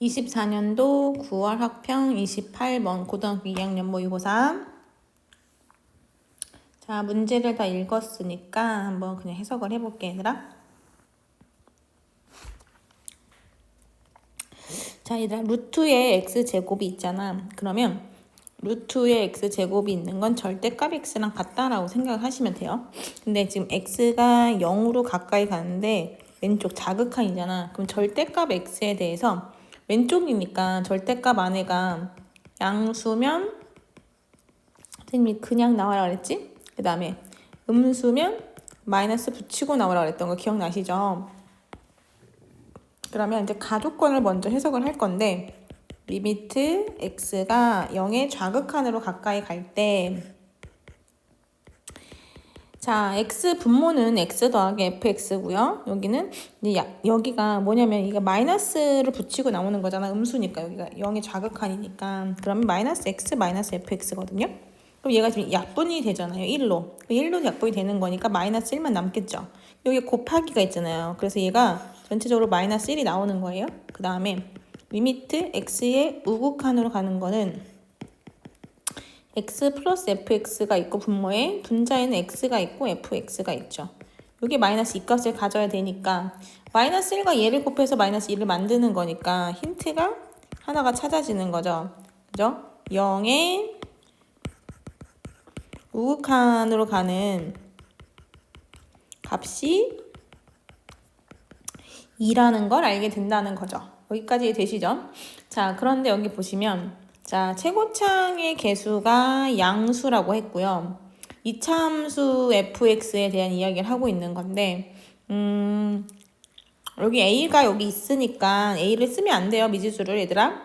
24년도 9월 학평 28번 고등학교 2학년 모의고사. 자, 문제를 다 읽었으니까 한번 그냥 해석을 해볼게, 얘들아. 자, 얘들아, 루트에 x제곱이 있잖아. 그러면 루트에 x제곱이 있는 건 절대값 x랑 같다라고 생각을 하시면 돼요. 근데 지금 x가 0으로 가까이 가는데 왼쪽 자극한이잖아. 그럼 절대값 x에 대해서 왼쪽이니까 절대값 안에가 양수면 선생님이 그냥 나와라 그랬지? 그 다음에 음수면 마이너스 붙이고 나오라 그랬던 거 기억나시죠? 그러면 이제 가조건을 먼저 해석을 할 건데 리미트 x가 0의 좌극한으로 가까이 갈 때 자, x 분모는 x 더하기 fx고요. 여기는 이제 여기가 뭐냐면 이게 마이너스를 붙이고 나오는 거잖아. 음수니까 여기가 0의 좌극한이니까 그러면 마이너스 x 마이너스 fx거든요. 그럼 얘가 지금 약분이 되잖아요. 1로. 1로 약분이 되는 거니까 마이너스 1만 남겠죠. 여기 곱하기가 있잖아요. 그래서 얘가 전체적으로 마이너스 1이 나오는 거예요. 그 다음에 리미트 x의 우극한으로 가는 거는 x 플러스 fx가 있고 분모에 분자에는 x가 있고 fx가 있죠. 여기 마이너스 2값을 가져야 되니까 마이너스 1과 얘를 곱해서 마이너스 2를 만드는 거니까 힌트가 하나가 찾아지는 거죠. 그죠? 0의 우극한으로 가는 값이 2라는 걸 알게 된다는 거죠. 여기까지 되시죠? 자, 그런데 여기 보시면 자, 최고창의 개수가 양수라고 했고요. 이차함수 fx에 대한 이야기를 하고 있는 건데 여기 a가 여기 있으니까 a를 쓰면 안 돼요. 미지수를 얘들아.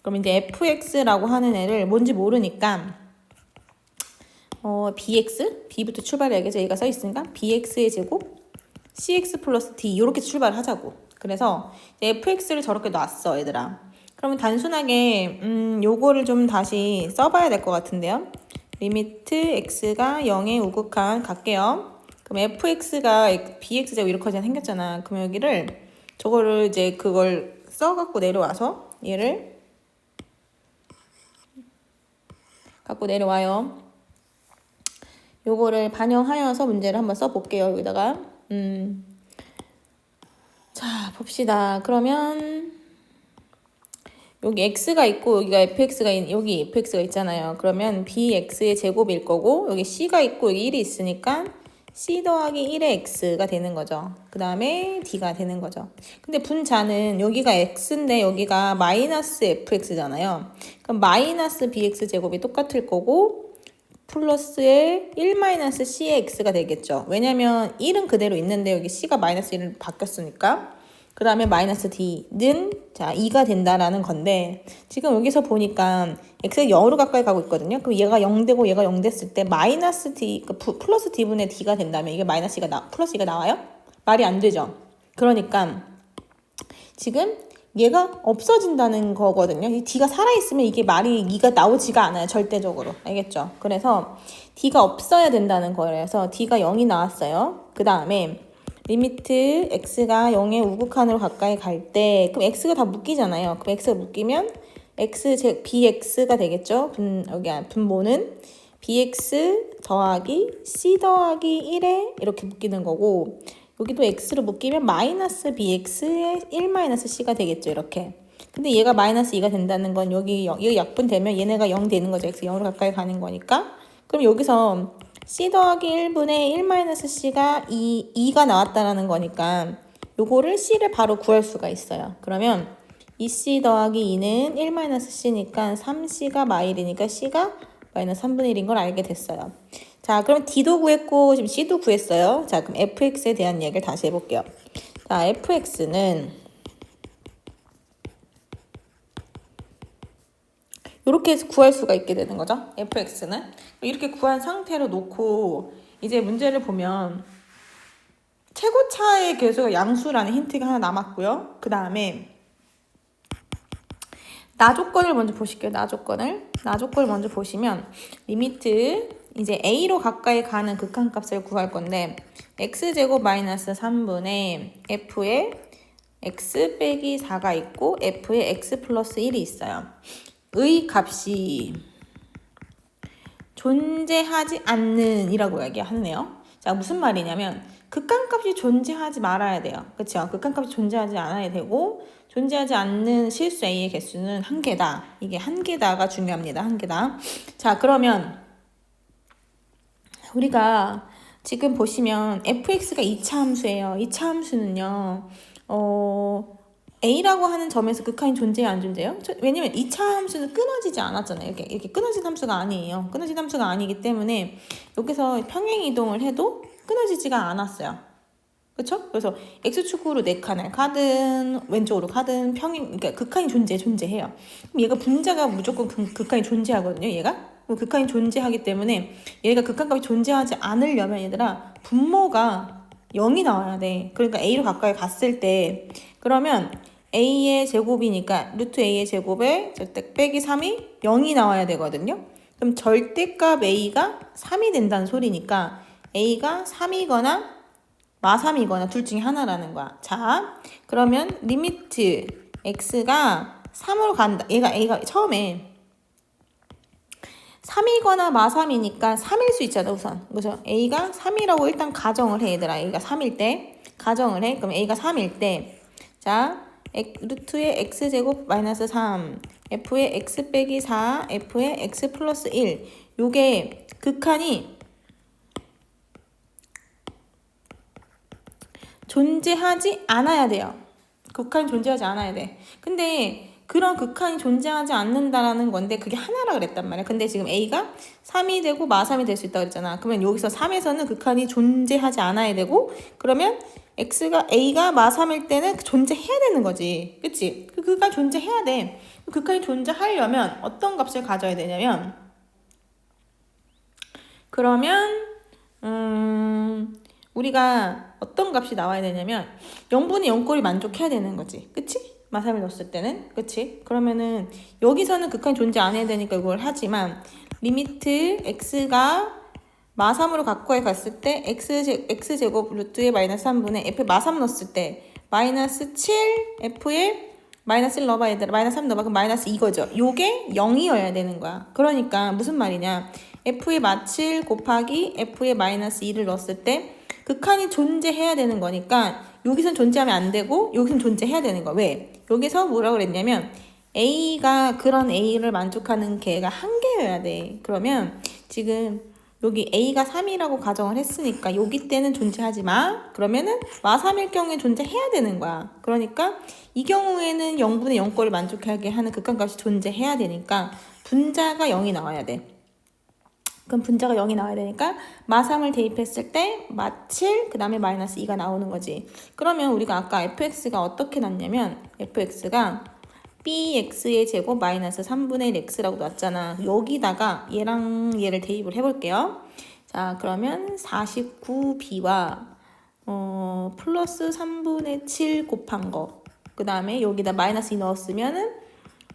그럼 이제 fx라고 하는 애를 뭔지 모르니까 bx? b부터 출발해야겠죠. 얘가 써 있으니까 bx의 제곱 cx 플러스 d 이렇게 출발을 하자고. 그래서 fx를 저렇게 놨어 얘들아. 그러면 단순하게 요거를 좀 다시 써봐야 될 것 같은데요. 리미트 x가 0에 우극한 갈게요. 그럼 fx가 bx제곱 이렇게 생겼잖아. 그럼 여기를 저거를 이제 그걸 써갖고 내려와서 얘를 갖고 내려와요. 요거를 반영하여서 문제를 한번 써볼게요. 여기다가 자 봅시다. 그러면 여기 x가 있고 여기가 fx가 여기 fx가 있잖아요. 그러면 bx의 제곱일 거고 여기 c가 있고 여기 1이 있으니까 c 더하기 1의 x가 되는 거죠. 그 다음에 d가 되는 거죠. 근데 분자는 여기가 x인데 여기가 마이너스 fx잖아요. 그럼 마이너스 bx 제곱이 똑같을 거고 플러스에 1 마이너스 c의 x가 되겠죠. 왜냐면 1은 그대로 있는데 여기 c가 마이너스 1로 바뀌었으니까. 그 다음에 마이너스 d는 자 2가 된다라는 건데 지금 여기서 보니까 x가 0으로 가까이 가고 있거든요. 그럼 얘가 0 되고 얘가 0 됐을 때 마이너스 d 플러스 d분의 d가 된다면 이게 마이너스 2가 플러스 2가 나와요? 말이 안 되죠. 그러니까 지금 얘가 없어진다는 거거든요. 이 d가 살아있으면 이게 말이 2가 나오지가 않아요. 절대적으로. 알겠죠? 그래서 d가 없어야 된다는 거예요. 그래서 d가 0이 나왔어요. 그 다음에 리미트 x가 0의 우극한으로 가까이 갈 때 그럼 x가 다 묶이잖아요. 그럼 x가 묶이면 bx가 되겠죠. 여기 분모는 bx 더하기 c 더하기 1에 이렇게 묶이는 거고 여기도 x로 묶이면 마이너스 bx의 1 마이너스 c가 되겠죠. 이렇게. 근데 얘가 마이너스 2가 된다는 건 여기 약분되면 얘네가 0 되는 거죠. x 0으로 가까이 가는 거니까. 그럼 여기서 c 더하기 1분의 1 마이너스 c가 2가 나왔다는 거니까 요거를 c를 바로 구할 수가 있어요. 그러면 2c 더하기 2는 1 마이너스 c니까 3c가 마일이니까 c가 마이너스 3분의 1인 걸 알게 됐어요. 자, 그럼 d도 구했고 지금 c도 구했어요. 자, 그럼 fx에 대한 이야기를 다시 해볼게요. 자, fx는 이렇게 구할 수가 있게 되는 거죠. fx는 이렇게 구한 상태로 놓고 이제 문제를 보면 최고차의 개수가 양수라는 힌트가 하나 남았고요. 그 다음에 나조건을 먼저 보실게요. 나조건을 먼저 보시면 리미트 이제 a로 가까이 가는 극한값을 구할 건데 x제곱 마이너스 3분의 f의 x 빼기 4가 있고 f에 x 플러스 1이 있어요. 의 값이 존재하지 않는 이라고 얘기하네요. 자, 무슨 말이냐면 극한값이 존재하지 말아야 돼요. 그렇죠? 극한값이 존재하지 않아야 되고 존재하지 않는 실수 A의 개수는 한 개다. 이게 한 개다가 중요합니다. 한 개다. 자, 그러면 우리가 지금 보시면 fx가 2차 함수예요. 2차 함수는요. A라고 하는 점에서 극한이 존재해요, 안 존재해요? 왜냐면 2차 함수는 끊어지지 않았잖아요. 이렇게 끊어진 함수가 아니에요. 끊어진 함수가 아니기 때문에 여기서 평행 이동을 해도 끊어지지가 않았어요. 그렇죠? 그래서 x축으로 4칸을 가든 왼쪽으로 가든 그러니까 극한이 존재해요. 그럼 얘가 분자가 무조건 극한이 존재하거든요. 얘가 극한이 존재하기 때문에 얘가 극한값이 존재하지 않으려면 얘들아 분모가 0이 나와야 돼. 그러니까 a로 가까이 갔을 때 그러면 a의 제곱이니까 루트 a의 제곱에 절대 빼기 3이 0이 나와야 되거든요. 그럼 절대값 a가 3이 된다는 소리니까 a가 3이거나 마3이거나 둘 중에 하나라는 거야. 자, 그러면 리미트 x가 3으로 간다. a가 처음에 3이거나 마3이니까 3일 수 있잖아, 우선. 그래서 a가 3이라고 일단 가정을 해, 얘들아. a가 3일 때 가정을 해. 그럼 a가 3일 때 자, 루트의 x제곱 마이너스 3 f의 x 빼기 4 f의 x 플러스 1 요게 극한이 존재하지 않아야 돼요. 극한이 존재하지 않아야 돼. 근데 그런 극한이 존재하지 않는다라는 건데 그게 하나라 그랬단 말이야. 근데 지금 A가 3이 되고 마3이 될 수 있다고 그랬잖아. 그러면 여기서 3에서는 극한이 존재하지 않아야 되고 그러면 A가 마3일 때는 존재해야 되는 거지. 그치? 그 극한 존재해야 돼. 극한이 존재하려면 어떤 값을 가져야 되냐면 그러면 우리가 어떤 값이 나와야 되냐면 0분의 0꼴이 만족해야 되는 거지. 그치? 마3을 넣었을 때는. 그치? 그러면은 여기서는 극한이 존재 안 해야 되니까 이걸 하지만 리미트 x가 마3으로 가까이 갔을 때 x제곱 루트에 마이너스 3분의 f 마3 넣었을 때 마이너스 7 f에 마이너스 1 넣어봐 얘들아. 마이너스 3 넣어봐. 그럼 마이너스 이거죠. 요게 0이어야 되는 거야. 그러니까 무슨 말이냐. f의 마7 곱하기 f의 마이너스 2를 넣었을 때 극한이 존재해야 되는 거니까 여기선 존재하면 안 되고 여기선 존재해야 되는 거야. 왜? 여기서 뭐라고 그랬냐면 A가 그런 A를 만족하는 개가 한 개여야 돼. 그러면 지금 여기 A가 3이라고 가정을 했으니까 여기 때는 존재하지 마. 그러면은 마3일 경우에 존재해야 되는 거야. 그러니까 이 경우에는 0분의 0꼴을 만족하게 하는 극한값이 존재해야 되니까 분자가 0이 나와야 돼. 그럼 분자가 0이 나와야 되니까 마3을 대입했을 때 마7 그 다음에 마이너스 2가 나오는 거지. 그러면 우리가 아까 fx가 어떻게 났냐면 fx가 bx의 제곱 마이너스 3분의 1 x라고 놨잖아. 여기다가 얘랑 얘를 대입을 해볼게요. 자, 그러면 49b와 플러스 3분의 7 곱한 거. 그 다음에 여기다 마이너스 2 넣었으면은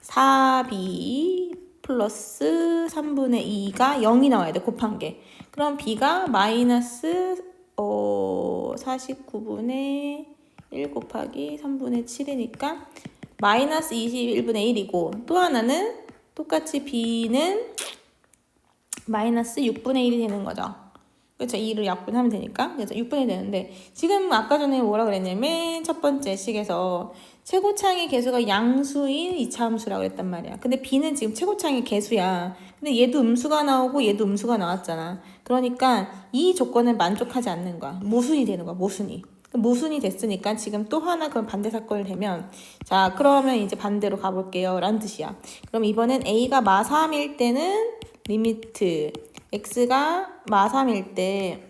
4b 플러스 3분의 2가 0이 나와야 돼. 곱한 게. 그럼 b가 마이너스 49분의 1 곱하기 3분의 7이니까 마이너스 21분의 1이고 또 하나는 똑같이 b는 마이너스 6분의 1이 되는 거죠. 그렇죠. 2를 약분하면 되니까. 그래서 6분의 1이 되는데 지금 아까 전에 뭐라 그랬냐면 첫 번째 식에서 최고창의 개수가 양수인 2차 함수라고 그랬단 말이야. 근데 b는 지금 최고창의 개수야. 근데 얘도 음수가 나오고 얘도 음수가 나왔잖아. 그러니까 이 조건을 만족하지 않는 거야. 모순이 되는 거야. 모순이 됐으니까 지금 또 하나 그럼 반대 사건을 대면 자 그러면 이제 반대로 가볼게요 라는 뜻이야. 그럼 이번엔 A가 마3일 때는 리미트 x가 마3일 때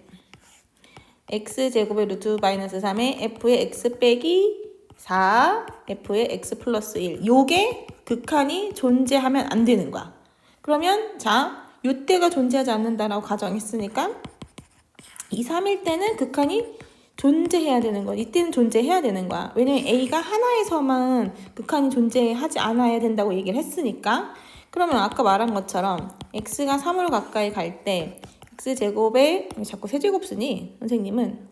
x제곱의 루트 마이너스 3에 f의 x 빼기 4 f의 x 플러스 1 요게 극한이 존재하면 안 되는 거야. 그러면 자 요때가 존재하지 않는다라고 가정했으니까 2, 3일 때는 극한이 존재해야 되는 거야. 이때는 존재해야 되는 거야. 왜냐면 A가 하나에서만 극한이 존재하지 않아야 된다고 얘기를 했으니까. 그러면 아까 말한 것처럼 x가 3으로 가까이 갈 때 x제곱에 자꾸 세제곱 쓰니? 선생님은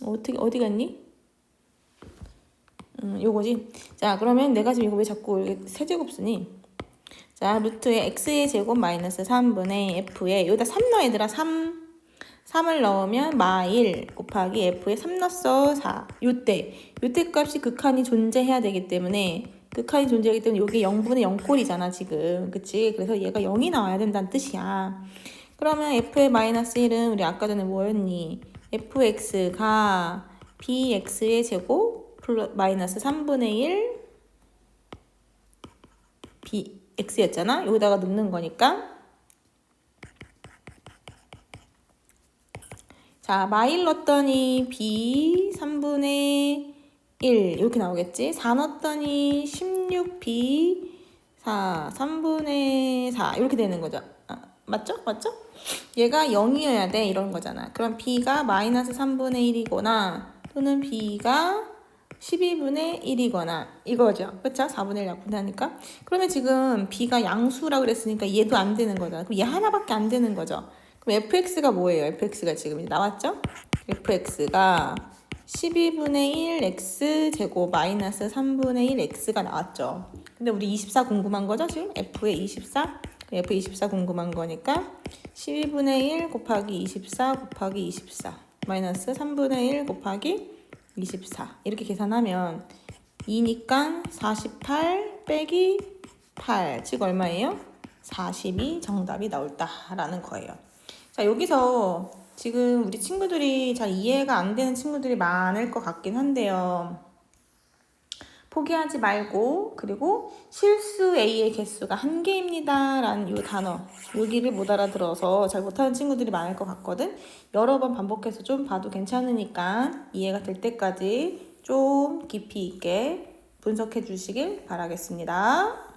어디 갔니? 요거지. 자, 그러면 내가 지금 이거 왜 자꾸 이렇게 세제곱 쓰니? 자, 루트에 x의 제곱 마이너스 3분의 f에 여기다 3 넣어 얘들아. 3을 넣으면 마1 곱하기 f에 3 넣었어. 4. 요때 값이 극한이 존재해야 되기 때문에 극한이 존재하기 때문에 여기 0분의 0꼴이잖아 지금. 그치? 그래서 얘가 0이 나와야 된다는 뜻이야. 그러면 f의 마이너스 1은 우리 아까 전에 뭐였니? fx가 bx의 제곱 마이너스 3분의 1 bx였잖아. 여기다가 넣는 거니까. 자, 마일 넣었더니 b 3분의 1 이렇게 나오겠지. 4 넣었더니 16b 4 3분의 4 이렇게 되는 거죠. 맞죠? 맞죠? 얘가 0이어야 돼 이런 거잖아. 그럼 b가 마이너스 3분의 1이거나 또는 b가 12분의 1이거나 이거죠. 그쵸? 4분의 1 약분하니까. 그러면 지금 b가 양수라고 그랬으니까 얘도 안 되는 거잖아. 그럼 얘 하나밖에 안 되는 거죠. 그럼 fx가 뭐예요? fx가 지금 나왔죠? fx가 12분의 1 x제곱 마이너스 3분의 1 x가 나왔죠. 근데 우리 24 궁금한 거죠? 지금 f의 24? f24 궁금한 거니까 12분의 1 곱하기 24 곱하기 24 마이너스 3분의 1 곱하기 24 이렇게 계산하면 2니까 48 빼기 8 즉 얼마예요? 40이 정답이 나올다라는 거예요. 자, 여기서 지금 우리 친구들이 잘 이해가 안 되는 친구들이 많을 것 같긴 한데요. 포기하지 말고, 그리고 실수 A의 개수가 1개입니다 라는 이 단어 여기를 못 알아들어서 잘 못하는 친구들이 많을 것 같거든. 여러 번 반복해서 좀 봐도 괜찮으니까 이해가 될 때까지 좀 깊이 있게 분석해 주시길 바라겠습니다.